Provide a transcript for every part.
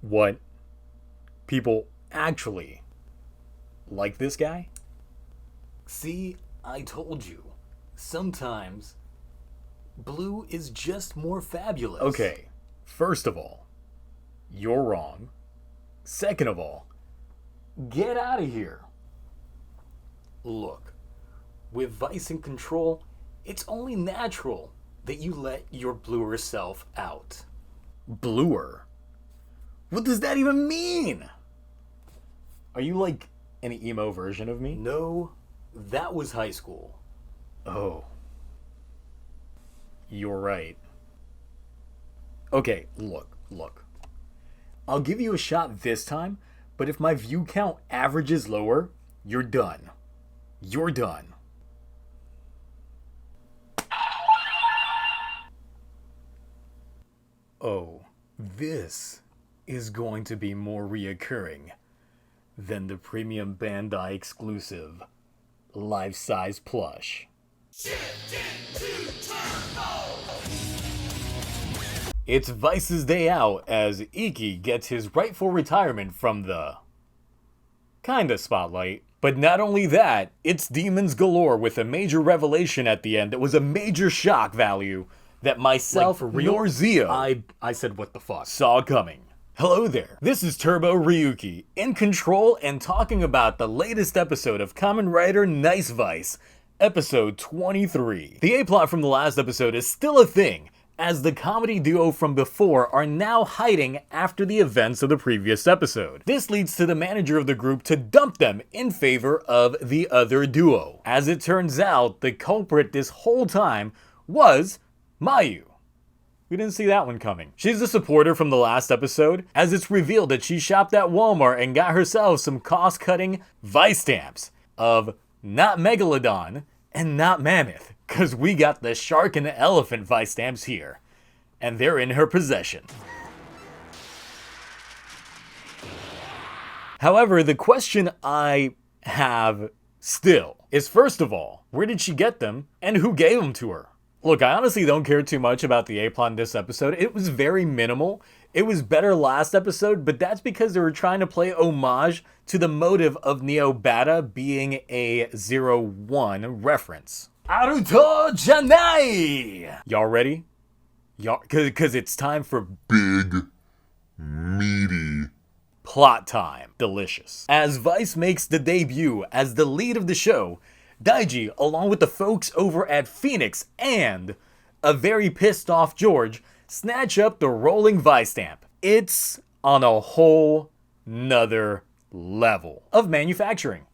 what people actually like this guy? See, I told you. Sometimes blue is just more fabulous. Okay, first of all, you're wrong. Second of all, Get out of here. Look, with Vice in control, it's only natural that you let your bluer self out. bluer. What does that even mean? Are you like an emo version of me? No, that was high school. Oh. You're right. Okay, look. I'll give you a shot this time, but if my view count averages lower, you're done. You're done. Oh, this is going to be more reoccurring than the premium Bandai exclusive life-size plush. It's Vice's day out as Iki gets his rightful retirement from the kinda spotlight. But not only that, it's demons galore with a major revelation at the end that was a major shock value that myself, Like, for real? nor Zio, I said what the fuck. saw coming. Hello there, this is Turbo Ryuki, in control and talking about the latest episode of Kamen Rider Nice Vice, episode 23. The A-plot from the last episode is still a thing, as the comedy duo from before are now hiding after the events of the previous episode. This leads to the manager of the group to dump them in favor of the other duo. As it turns out, the culprit this whole time was Mayu. We didn't see that one coming. She's the supporter from the last episode, as it's revealed that she shopped at Walmart and got herself some cost-cutting Vice stamps of not Megalodon and not Mammoth, cause we got the shark and the elephant Vice stamps here, and they're in her possession. However, the question I have still is, first of all, where did she get them, and who gave them to her? Look, I honestly don't care too much about the A-plot in this episode. It was very minimal. It was better last episode, but that's because they were trying to play homage to the motive of Neobata being a 01 reference. Aruto Janai! Y'all ready? Cause it's time for Big, meaty. plot time. Delicious. As Vice makes the debut as the lead of the show, Daiji, along with the folks over at Phoenix and a very pissed off George, snatch up the rolling Vice stamp. It's on a whole nother level of manufacturing,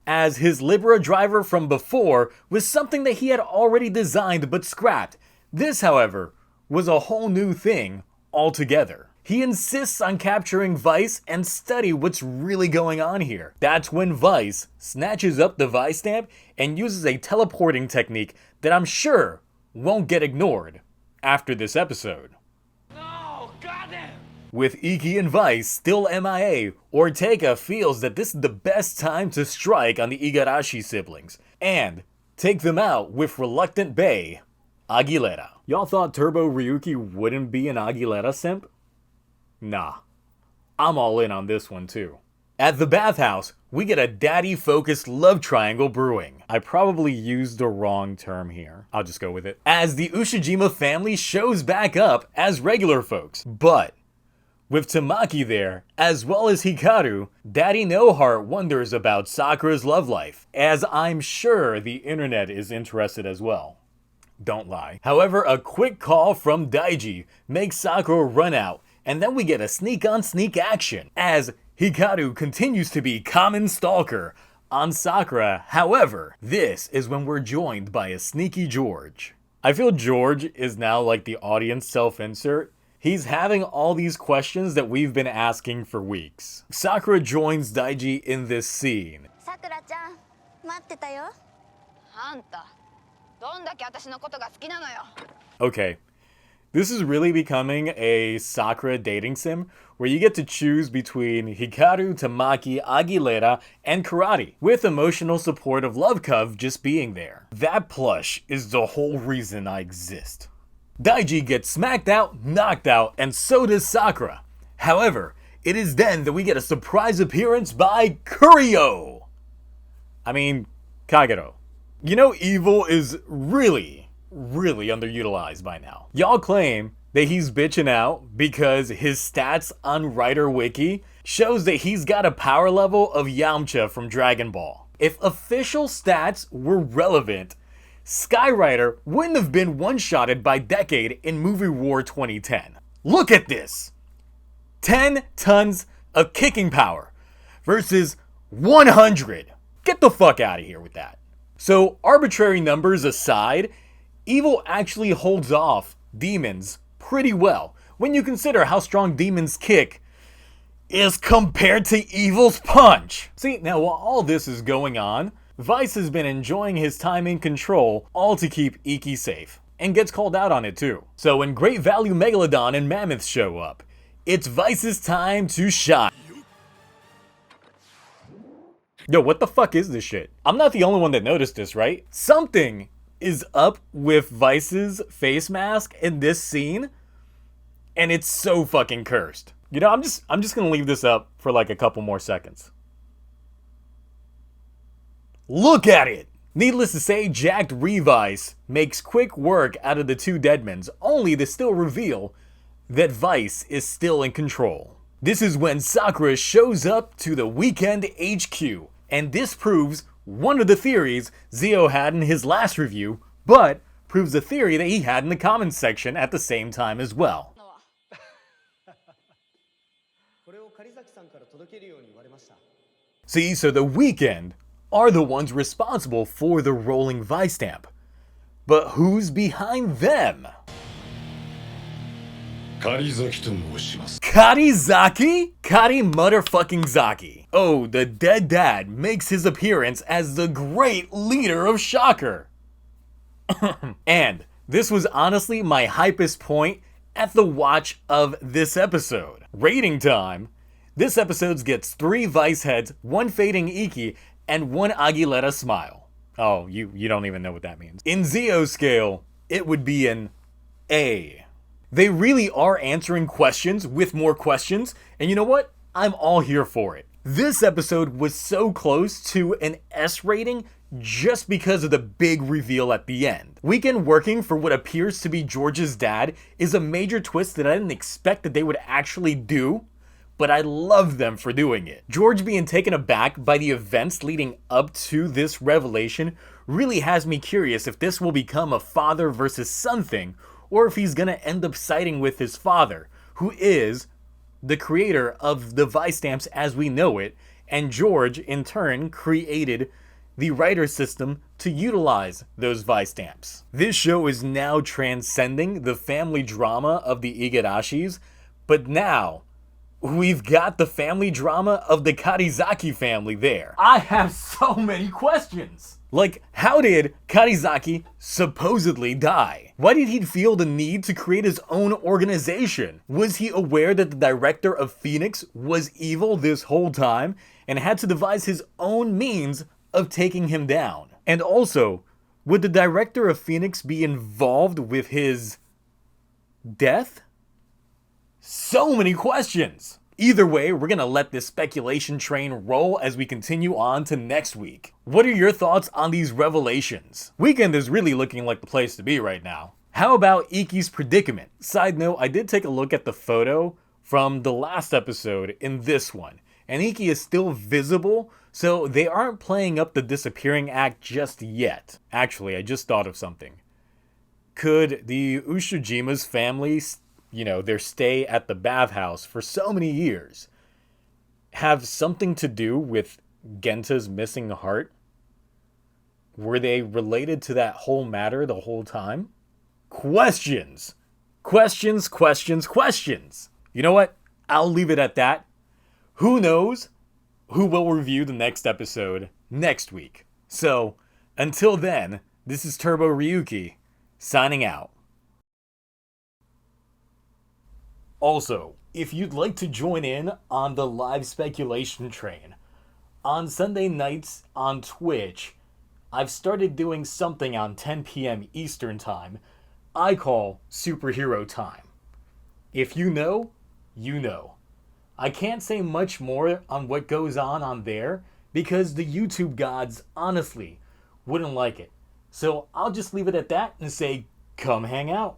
as his Libra driver from before was something that he had already designed but scrapped. This, however, was a whole new thing altogether. He insists on capturing Vice and study what's really going on here. That's when Vice snatches up the Vice stamp and uses a teleporting technique that I'm sure won't get ignored after this episode. No, goddamn! With Iki and Vice still MIA, Ortega feels that this is the best time to strike on the Igarashi siblings and take them out with reluctant bae, Aguilera. Y'all thought Turbo Ryuki wouldn't be an Aguilera simp? Nah, I'm all in on this one too. At the bathhouse, we get a daddy-focused love triangle brewing. I probably used the wrong term here. I'll just go with it. As the Ushijima family shows back up as regular folks. But with Tamaki there, as well as Hikaru, Daddy No Heart wonders about Sakura's love life, as I'm sure the internet is interested as well. Don't lie. However, a quick call from Daiji makes Sakura run out, and then we get a sneak-on-sneak action, as Hikaru continues to be Kamen stalker on Sakura. However, this is when we're joined by a sneaky George. I feel George is now like the audience self-insert. He's having all these questions that we've been asking for weeks. Sakura joins Daiji in this scene. さくらちゃん待ってたよ。あんた、どんだけ私のことが好きなのよ。 Okay, this is really becoming a Sakura dating sim where you get to choose between Hikaru, Tamaki, Aguilera, and Karate, with emotional support of Love Cove just being there. That plush is the whole reason I exist. Daiji gets smacked out, knocked out, and so does Sakura. However, it is then that we get a surprise appearance by Kurio. I mean, Kagero. You know, Evil is really underutilized by now. Y'all claim that he's bitching out because his stats on Writer Wiki shows that he's got a power level of Yamcha from Dragon Ball. If official stats were relevant, Skyrider wouldn't have been one-shotted by Decade in Movie War 2010. Look at this! 10 tons of kicking power versus 100. Get the fuck out of here with that. So, arbitrary numbers aside, Evil actually holds off demons pretty well when you consider how strong demons kick is compared to Evil's punch. See, now while all this is going on, Vice has been enjoying his time in control, all to keep Iki safe, and gets called out on it too. So when Great Value Megalodon and Mammoth show up, it's Vice's time to shine. Yo, what the fuck is this shit? I'm not the only one that noticed this, right? Something is up with Vice's face mask in this scene, and it's so fucking cursed. You know, I'm just gonna leave this up for like a couple more seconds. Look at it! Needless to say, jacked Revice makes quick work out of the two Deadmans, only to still reveal that Vice is still in control. This is when Sakura shows up to the Weekend HQ, and this proves one of the theories Zio had in his last review, but proves a theory that he had in the comments section at the same time as well. See, so the Weekend are the ones responsible for the rolling Vice stamp. But who's behind them? Karizaki? Kari motherfucking Zaki. Oh, the dead dad makes his appearance as the great leader of Shocker. And this was honestly my hypest point at the watch of this episode. Rating time. This episode gets 3 Vice heads, 1 fading Iki, and 1 Aguilera smile. Oh, you don't even know what that means. In Zio's scale, it would be an A. They really are answering questions with more questions, and you know what? I'm all here for it. This episode was so close to an S rating just because of the big reveal at the end. Weekend working for what appears to be George's dad is a major twist that I didn't expect that they would actually do, but I love them for doing it. George being taken aback by the events leading up to this revelation really has me curious if this will become a father versus son thing, or if he's gonna end up siding with his father, who is the creator of the Vice stamps as we know it, and George in turn created the writer system to utilize those Vice stamps. This show is now transcending the family drama of the Igarashis, but now we've got the family drama of the Karizaki family there. I have so many questions. Like, how did Karizaki supposedly die? Why did he feel the need to create his own organization? Was he aware that the director of Phoenix was evil this whole time and had to devise his own means of taking him down? And also, would the director of Phoenix be involved with his death? So many questions. Either way, we're gonna let this speculation train roll as we continue on to next week. What are your thoughts on these revelations? Weekend is really looking like the place to be right now. How about Iki's predicament? Side note, I did take a look at the photo from the last episode in this one, and Iki is still visible, so they aren't playing up the disappearing act just yet. Actually, I just thought of something. Could the Ushijima's family, their stay at the bathhouse for so many years, have something to do with Genta's missing heart? Were they related to that whole matter the whole time? Questions. Questions, questions, questions. You know what? I'll leave it at that. Who knows who will review the next episode next week? So, until then, this is Turbo Ryuki, signing out. Also, if you'd like to join in on the live speculation train, on Sunday nights on Twitch, I've started doing something on 10 p.m. Eastern Time I call Superhero Time. If you know, you know. I can't say much more on what goes on there because the YouTube gods honestly wouldn't like it. So I'll just leave it at that and say, come hang out.